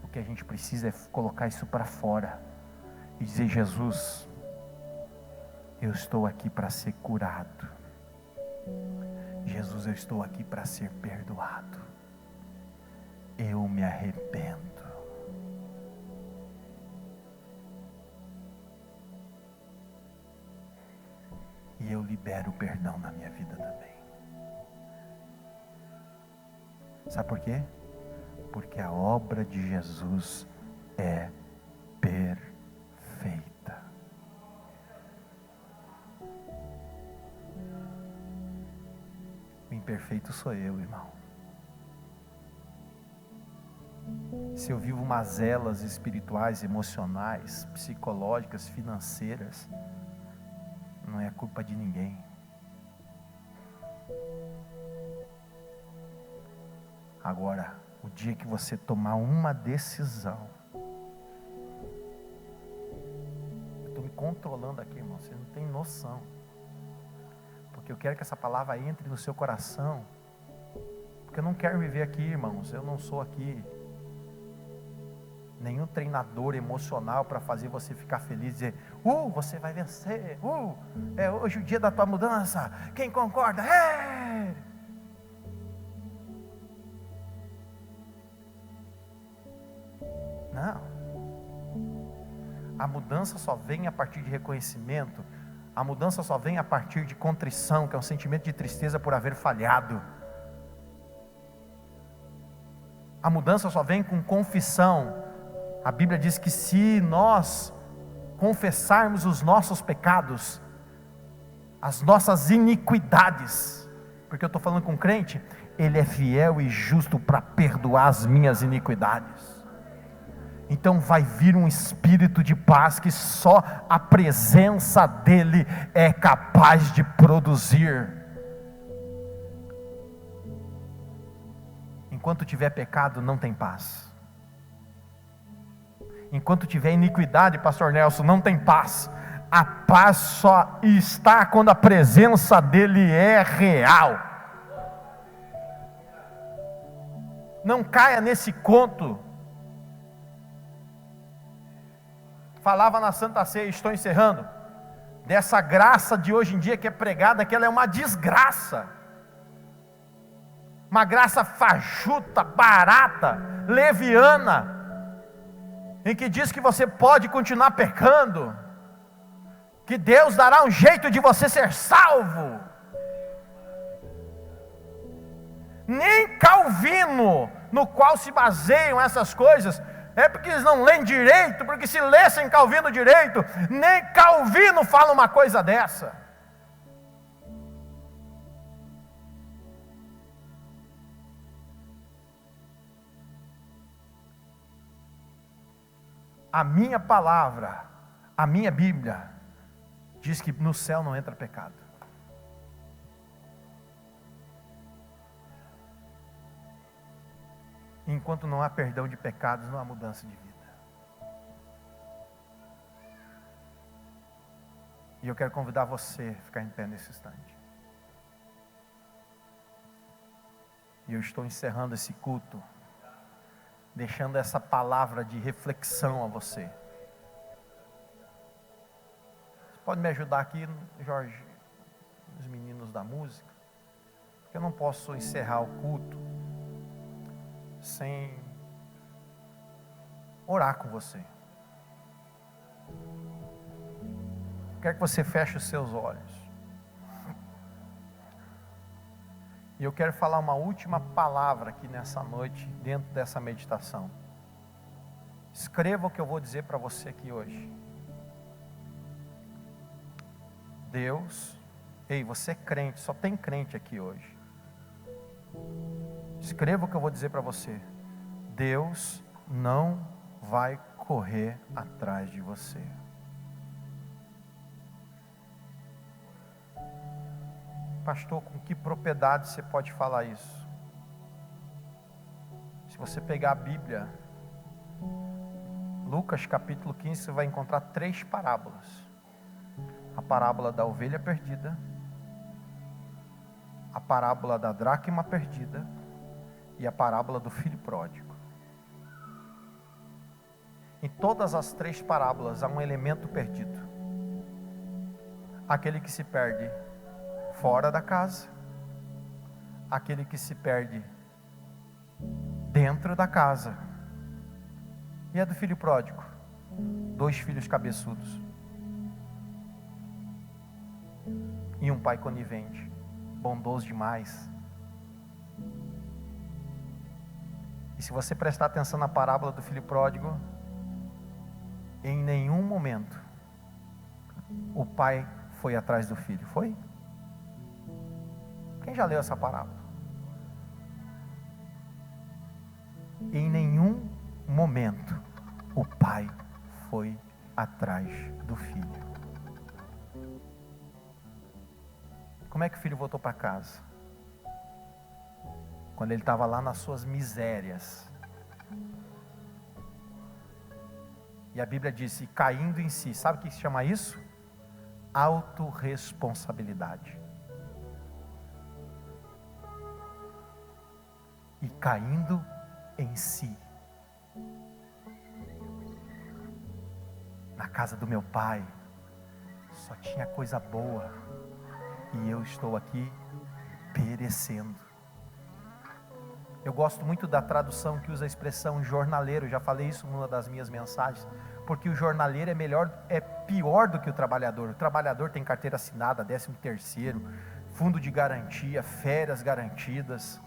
O que a gente precisa é colocar isso para fora. E dizer: Jesus, eu estou aqui para ser curado. Jesus, eu estou aqui para ser perdoado. Eu me arrependo. E eu libero o perdão na minha vida também. Sabe por quê? Porque a obra de Jesus é perfeita. O imperfeito sou eu, irmão. Se eu vivo mazelas espirituais, emocionais, psicológicas, financeiras, não é culpa de ninguém. Agora, o dia que você tomar uma decisão, eu estou me controlando aqui, irmão, você não tem noção, porque eu quero que essa palavra entre no seu coração, porque eu não quero viver aqui, irmãos, eu não sou aqui nenhum treinador emocional para fazer você ficar feliz, dizer: você vai vencer, é hoje o dia da tua mudança, quem concorda? Não, a mudança só vem a partir de reconhecimento, a mudança só vem a partir de contrição, que é um sentimento de tristeza por haver falhado. A mudança só vem com confissão. A Bíblia diz que se nós confessarmos os nossos pecados, as nossas iniquidades, porque eu estou falando com crente, Ele é fiel e justo para perdoar as minhas iniquidades. Então vai vir um espírito de paz que só a presença dEle é capaz de produzir. Enquanto tiver pecado, não tem paz. Enquanto tiver iniquidade, pastor Nelson, não tem paz. A paz só está quando a presença dEle é real. Não caia nesse conto. Falava na Santa Ceia, estou encerrando, dessa graça de hoje em dia que é pregada, que ela é uma desgraça. Uma graça fajuta, barata, leviana, em que diz que você pode continuar pecando, que Deus dará um jeito de você ser salvo. Nem Calvino, no qual se baseiam essas coisas, é porque eles não leem direito, porque se lessem Calvino direito, nem Calvino fala uma coisa dessa. A minha palavra, a minha Bíblia, diz que no céu não entra pecado. Enquanto não há perdão de pecados, não há mudança de vida. E eu quero convidar você a ficar em pé nesse instante. E eu estou encerrando esse culto, deixando essa palavra de reflexão a você. Você pode me ajudar aqui, Jorge, os meninos da música? Porque eu não posso encerrar o culto sem orar com você. Quero que você feche os seus olhos. E eu quero falar uma última palavra aqui nessa noite, dentro dessa meditação. Escreva o que eu vou dizer para você aqui hoje. Deus, você é crente, só tem crente aqui hoje. Escreva o que eu vou dizer para você. Deus não vai correr atrás de você. Pastor, com que propriedade você pode falar isso? Se você pegar a Bíblia, Lucas capítulo 15 você vai encontrar 3 parábolas. A parábola da ovelha perdida, a parábola da dracma perdida e a parábola do filho pródigo. Em todas as 3 parábolas há um elemento perdido. Aquele que se perde fora da casa, aquele que se perde dentro da casa, e a do filho pródigo, 2 filhos cabeçudos e um pai conivente, bondoso demais. E se você prestar atenção na parábola do filho pródigo, em nenhum momento o pai foi atrás do filho, foi? Quem já leu essa parábola? Em nenhum momento o pai foi atrás do filho. Como é que o filho voltou para casa? Quando ele estava lá nas suas misérias. E a Bíblia disse, caindo em si. Sabe o que se chama isso? Autorresponsabilidade. E caindo em si. Na casa do meu pai só tinha coisa boa e eu estou aqui perecendo. Eu gosto muito da tradução que usa a expressão jornaleiro. Já falei isso numa das minhas mensagens, porque o jornaleiro é pior do que o trabalhador. O trabalhador tem carteira assinada, 13º, fundo de garantia, férias garantidas.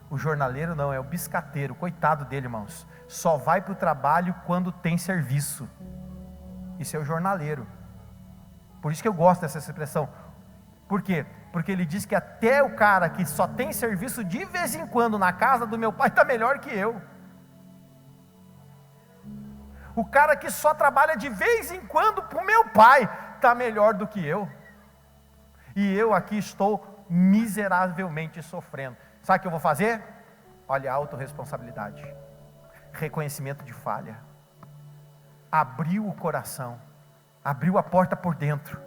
O jornaleiro não, é o biscateiro, coitado dele, irmãos. Só vai para o trabalho quando tem serviço. Isso é o jornaleiro. Por isso que eu gosto dessa expressão. Por quê? Porque ele diz que até o cara que só tem serviço de vez em quando na casa do meu pai está melhor que eu. O cara que só trabalha de vez em quando para o meu pai está melhor do que eu. E eu aqui estou miseravelmente sofrendo. Sabe o que eu vou fazer? Olha, autorresponsabilidade, reconhecimento de falha, abriu o coração, abriu a porta por dentro.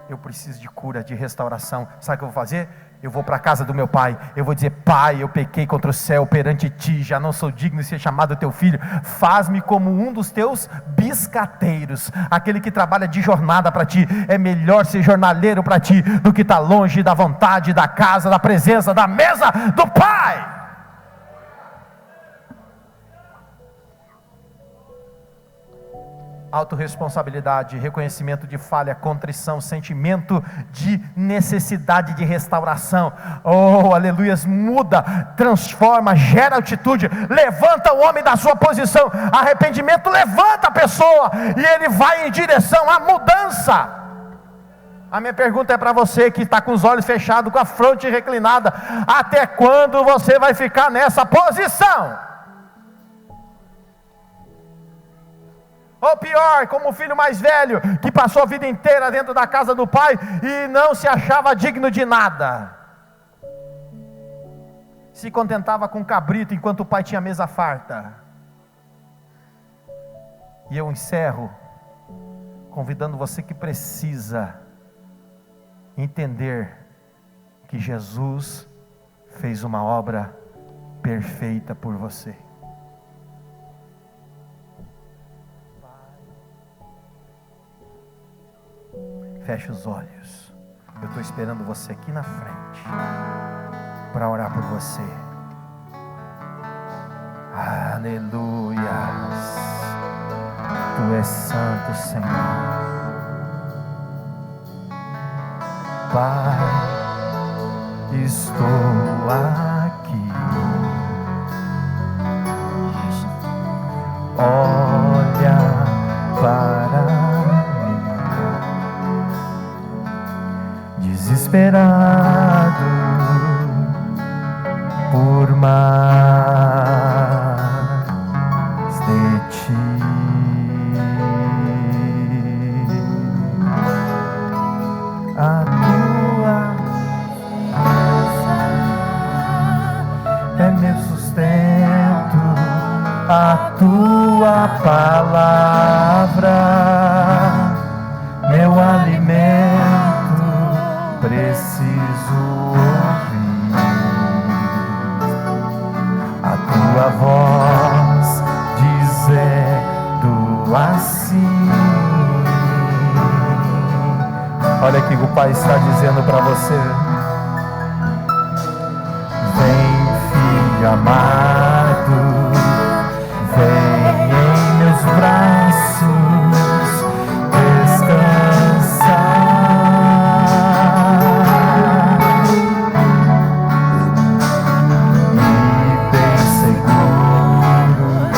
Eu preciso de cura, de restauração. Sabe o que eu vou fazer? Eu vou para a casa do meu pai, eu vou dizer, pai, eu pequei contra o céu perante ti, já não sou digno de ser chamado teu filho, faz-me como um dos teus biscateiros, aquele que trabalha de jornada para ti. É melhor ser jornaleiro para ti, do que estar longe da vontade, da casa, da presença, da mesa do pai. Autorresponsabilidade, reconhecimento de falha, contrição, sentimento de necessidade de restauração. Oh, aleluias, muda, transforma, gera altitude, levanta o homem da sua posição. Arrependimento levanta a pessoa e ele vai em direção à mudança. A minha pergunta é para você que está com os olhos fechados, com a fronte reclinada: até quando você vai ficar nessa posição? Ou pior, como o filho mais velho, que passou a vida inteira dentro da casa do pai e não se achava digno de nada. Se contentava com cabrito enquanto o pai tinha mesa farta. E eu encerro convidando você que precisa entender que Jesus fez uma obra perfeita por você. Feche os olhos. Eu estou esperando você aqui na frente para orar por você. Aleluia. Tu és santo, Senhor. Pai, estou aqui. Olha para desesperado por mais de ti. A tua graça é meu sustento, a tua tua palavra, meu alimento, preciso ouvir a tua voz dizendo assim. Olha aqui o que o Pai está dizendo para você. Vem, filho amado, vem em meus braços descansar, e bem seguro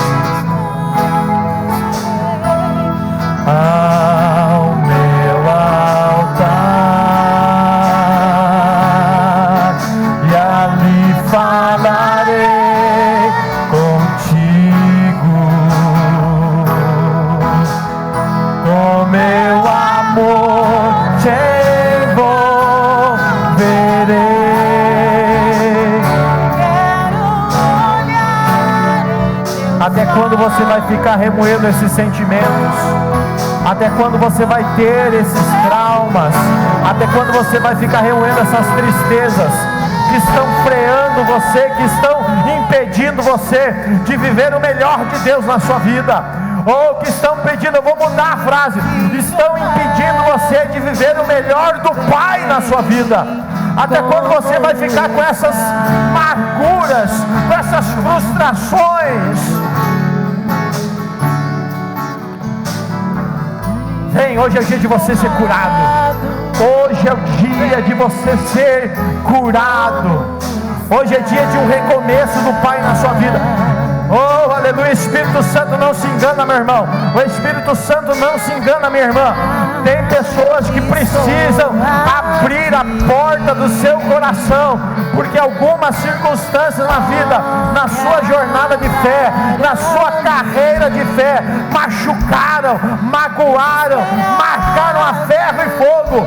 ao meu altar, e ali falarei contigo, com meu amor te envolverei. Até quando você vai ficar remoendo esses sentimentos? Até quando você vai ter esses traumas? Até quando você vai ficar remoendo essas tristezas que estão freando você, que estão impedindo você de viver o melhor de Deus na sua vida? Ou que estão pedindo, eu vou mudar a frase, estão impedindo você de viver o melhor do Pai na sua vida? Até quando você vai ficar com essas amarguras, com essas frustrações? Vem, hoje é o dia de você ser curado. Hoje é o dia de você ser curado. Hoje é dia de um recomeço do Pai na sua vida. Oh, aleluia. O Espírito Santo não se engana, meu irmão. O Espírito Santo não se engana, minha irmã. Tem pessoas que precisam abrir a porta do seu coração, porque algumas circunstâncias na vida, na sua jornada de fé, na sua carreira de fé, machucaram, magoaram, marcaram a ferro e fogo,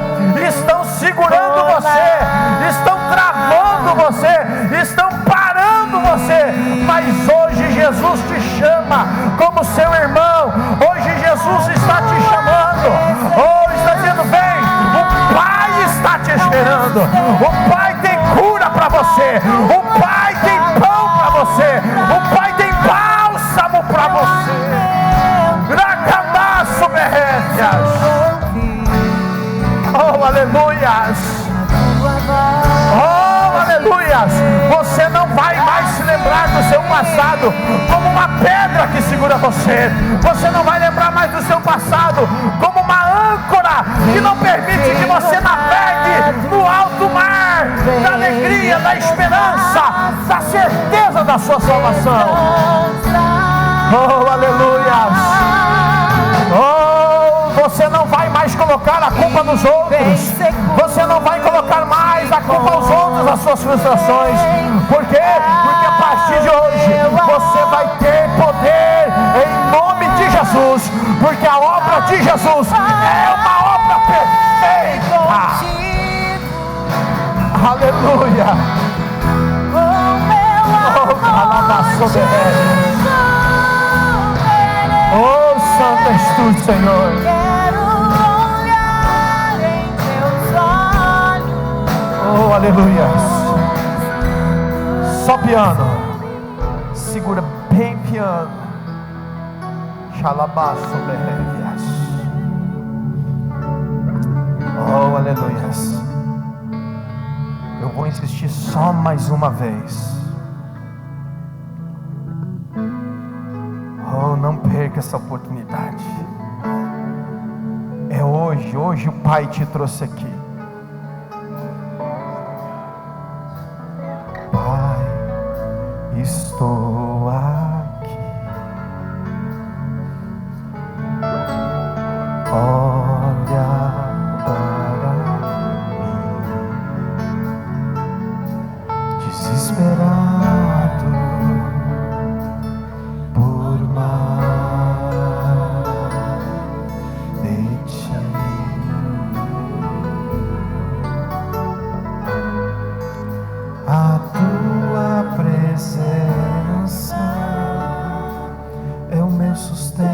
estão segurando você, estão travando você, estão parando você. Mas hoje Jesus te chama como seu irmão. Hoje Jesus está te chamando. Oh, está dizendo, vem, o Pai está te esperando. O Pai tem cura para você. O Pai tem pão para você. O Pai tem bálsamo para você. Gracamaço berrétias. Oh, aleluias. Oh, aleluias. Você não vai mais se lembrar do seu passado como uma pedra que segura você. Você não vai lembrar mais do seu passado como uma âncora que não permite que você navegue no alto mar da alegria, da esperança, da certeza da sua salvação. Oh, aleluias. Oh, você não vai mais colocar a culpa nos outros. Você não vai colocar mais a culpa aos outros das suas frustrações. Por quê? Porque a partir de hoje você vai ter poder em nome de Jesus. Porque a obra de Jesus é uma obra perfeita. Aleluia. Oh, santo és tu, Senhor. Oh, aleluia. Só piano. Segura bem piano. Xalabaço berrevias. Oh, aleluia. Eu vou insistir só mais uma vez. Oh, não perca essa oportunidade. É hoje o Pai te trouxe aqui. Pai, estou aqui. Olha para mim, desesperado por mais de ti. A tua presença sustento,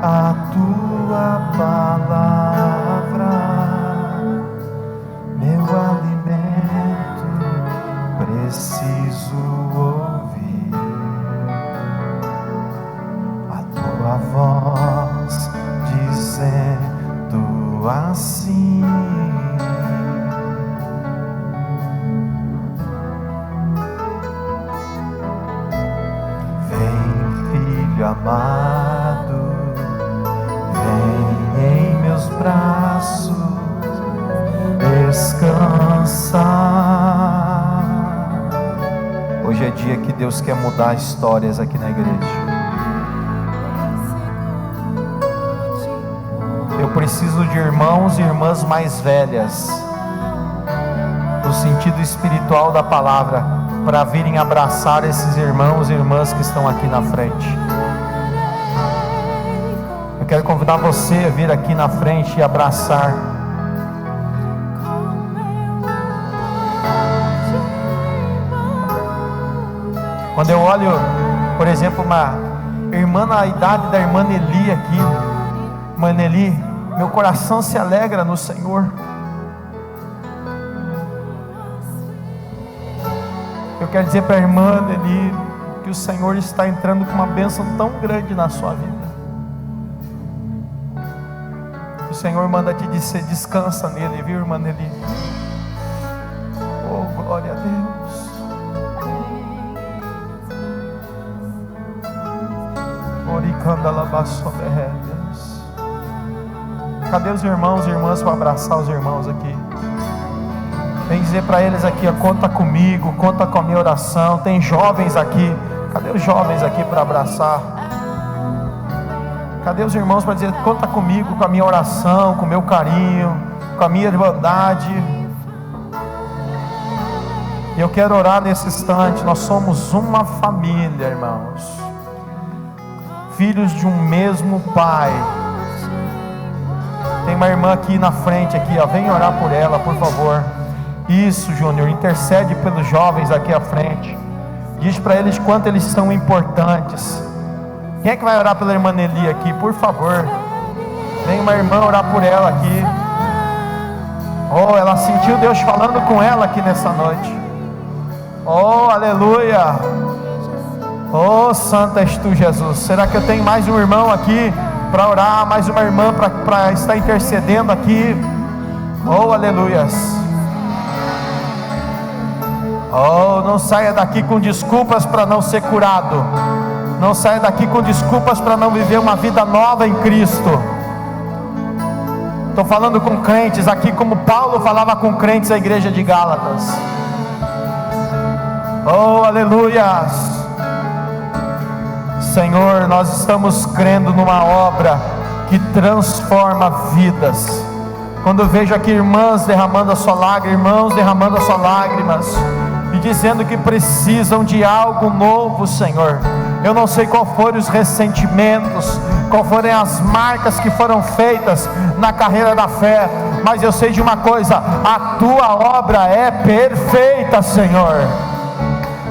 a tua palavra, meu alimento, preciso ouvir a tua voz dizendo assim: amado, vem em meus braços, descansa. Hoje é dia que Deus quer mudar histórias aqui na igreja. Eu preciso de irmãos e irmãs mais velhas, no sentido espiritual da palavra, para virem abraçar esses irmãos e irmãs que estão aqui na frente. Eu quero convidar você a vir aqui na frente e abraçar. Quando eu olho, por exemplo, uma irmã na idade da irmã Nelly aqui, irmã Nelly, meu coração se alegra no Senhor. Eu quero dizer para a irmã Nelly que o Senhor está entrando com uma bênção tão grande na sua vida. O Senhor manda te dizer: descansa nele, viu, irmã Nelly? Oh, glória a Deus. Cadê os irmãos e irmãs para abraçar os irmãos aqui? Vem dizer para eles aqui: ó, conta comigo, conta com a minha oração. Tem jovens aqui. Cadê os jovens aqui para abraçar? Cadê os irmãos para dizer: conta comigo, com a minha oração, com o meu carinho, com a minha irmandade? E eu quero orar nesse instante. Nós somos uma família, irmãos, filhos de um mesmo Pai. Tem uma irmã aqui na frente, aqui, ó. Vem orar por ela, por favor. Isso, Júnior, intercede pelos jovens aqui à frente. Diz para eles quanto eles são importantes. Quem é que vai orar pela irmã Nelly aqui, por favor? Vem uma irmã orar por ela aqui. Oh, ela sentiu Deus falando com ela aqui nessa noite. Oh, aleluia. Oh, santo és tu, Jesus. Será que eu tenho mais um irmão aqui para orar? Mais uma irmã para estar intercedendo aqui? Oh, aleluias. Oh, não saia daqui com desculpas para não ser curado. Não saia daqui com desculpas para não viver uma vida nova em Cristo. Estou falando com crentes aqui, como Paulo falava com crentes da igreja de Gálatas. Oh, aleluias. Senhor, nós estamos crendo numa obra que transforma vidas. Quando eu vejo aqui irmãs derramando a sua lágrima, irmãos derramando as suas lágrimas e dizendo que precisam de algo novo, Senhor. Eu não sei qual foram os ressentimentos, qual foram as marcas que foram feitas na carreira da fé, mas eu sei de uma coisa: a tua obra é perfeita, Senhor.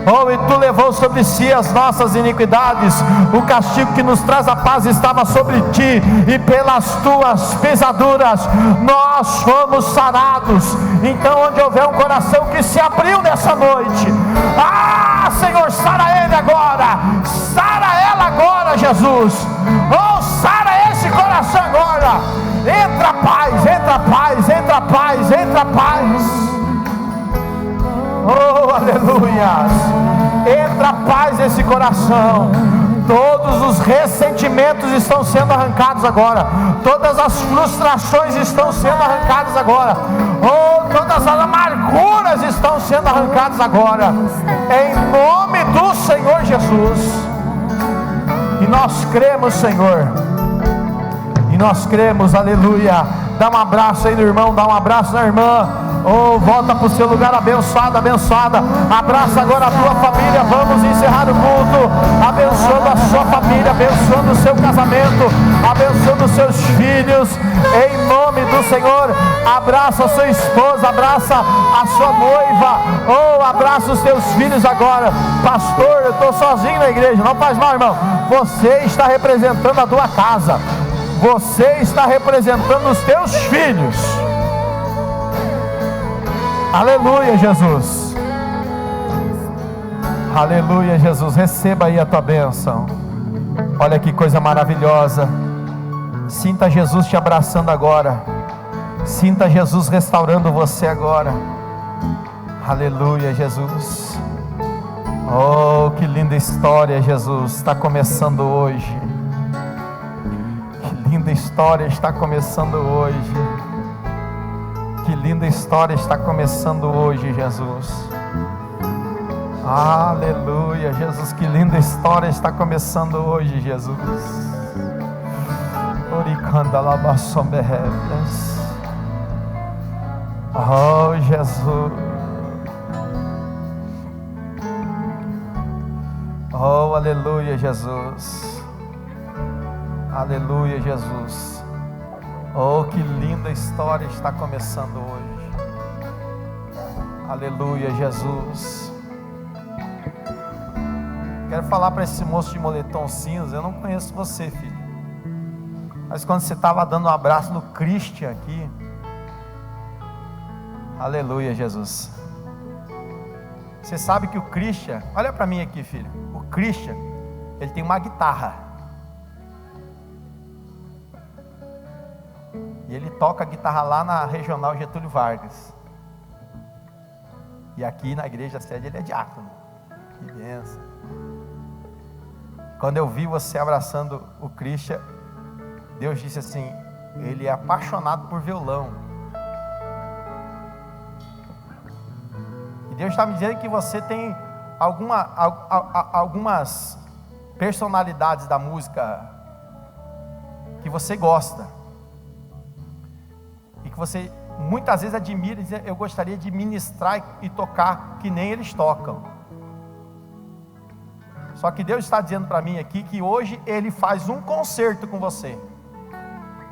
Oh, e tu levou sobre si as nossas iniquidades, o castigo que nos traz a paz estava sobre ti, e pelas tuas pisaduras nós fomos sarados. Então, onde houver um coração que se abriu nessa noite, Senhor, sara ele agora, sara ela agora, Jesus. Oh, sara esse coração agora. Entra paz, entra paz, entra paz, entra paz. Oh, aleluia. Entra paz nesse coração. Todos os ressentimentos estão sendo arrancados agora. Todas as frustrações estão sendo arrancadas agora. Oh, todas as amarguras estão sendo arrancadas agora. Em nome do Senhor Jesus. E nós cremos, Senhor. E nós cremos, aleluia. Dá um abraço aí no irmão, dá um abraço na irmã. Oh, volta para o seu lugar, abençoada, abençoada. Abraça agora a tua família. Vamos encerrar o culto abençoando a sua família, abençoando o seu casamento, abençoando os seus filhos, em nome do Senhor. Abraça a sua esposa, abraça a sua noiva. Oh, abraça os teus filhos agora. Pastor, eu estou sozinho na igreja. Não faz mal, irmão. Você está representando a tua casa. Você está representando os teus filhos. Aleluia, Jesus. Aleluia, Jesus. Receba aí a tua bênção. Olha que coisa maravilhosa. Sinta Jesus te abraçando agora. Sinta Jesus restaurando você agora. Aleluia, Jesus. Oh, que linda história, Jesus, está começando hoje. Que linda história está começando hoje. Que linda história está começando hoje, Jesus. Aleluia, Jesus, que linda história está começando hoje, Jesus. Oh, Jesus. Oh, aleluia, Jesus. Aleluia, Jesus. Oh, que linda história está começando hoje. Aleluia, Jesus. Quero falar para esse moço de moletom cinza. Eu não conheço você, filho, mas quando você estava dando um abraço no Christian aqui, aleluia, Jesus. Você sabe que o Christian, olha para mim aqui, filho. O Christian, ele tem uma guitarra. E ele toca a guitarra lá na Regional Getúlio Vargas. E aqui na igreja sede ele é diácono. Que bênção. Quando eu vi você abraçando o Christian, Deus disse assim: ele é apaixonado por violão. E Deus está me dizendo que você tem algumas personalidades da música que você gosta. E que você muitas vezes admira e diz: eu gostaria de ministrar e tocar que nem eles tocam. Só que Deus está dizendo para mim aqui que hoje Ele faz um concerto com você.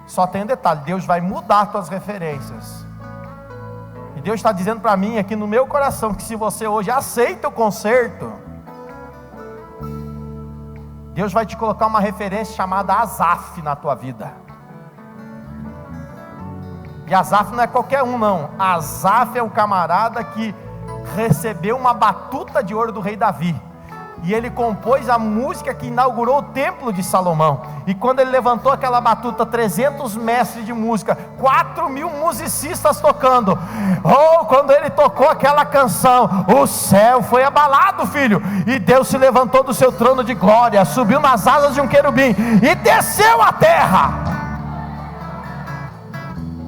Só tem um detalhe: Deus vai mudar tuas referências. E Deus está dizendo para mim aqui no meu coração que se você hoje aceita o concerto, Deus vai te colocar uma referência chamada Asaf na tua vida. E Asaf não é qualquer um, não. Asaf é um camarada que recebeu uma batuta de ouro do rei Davi. E ele compôs a música que inaugurou o templo de Salomão. E quando ele levantou aquela batuta, 300 mestres de música, 4.000 musicistas tocando. Oh, quando ele tocou aquela canção, o céu foi abalado, filho. E Deus se levantou do seu trono de glória, subiu nas asas de um querubim e desceu à terra.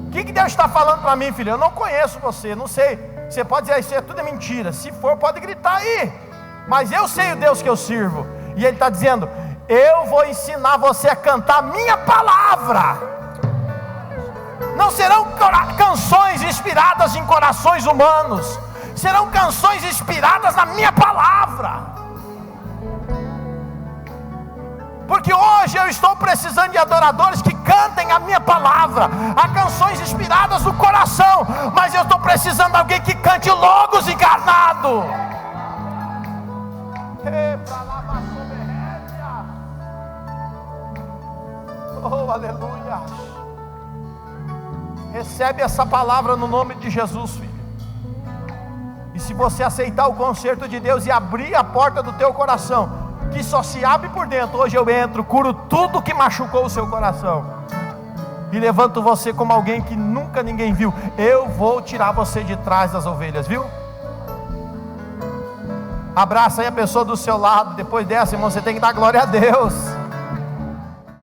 O que Deus está falando para mim, filho? Eu não conheço você, não sei. Você pode dizer: isso é tudo mentira. Se for, pode gritar aí. Mas eu sei o Deus que eu sirvo. E Ele está dizendo: eu vou ensinar você a cantar a minha palavra. Não serão canções inspiradas em corações humanos, serão canções inspiradas na minha palavra. Porque hoje eu estou precisando de adoradores que cantem a minha palavra. Há canções inspiradas no coração, mas eu estou precisando de alguém que cante o Logos encarnado. Oh, aleluia. Recebe essa palavra no nome de Jesus, filho. E se você aceitar o conserto de Deus e abrir a porta do teu coração, que só se abre por dentro, hoje eu entro, curo tudo que machucou o seu coração e levanto você como alguém que nunca ninguém viu. Eu vou tirar você de trás das ovelhas, viu? Abraça aí a pessoa do seu lado. Depois dessa, irmão, você tem que dar glória a Deus.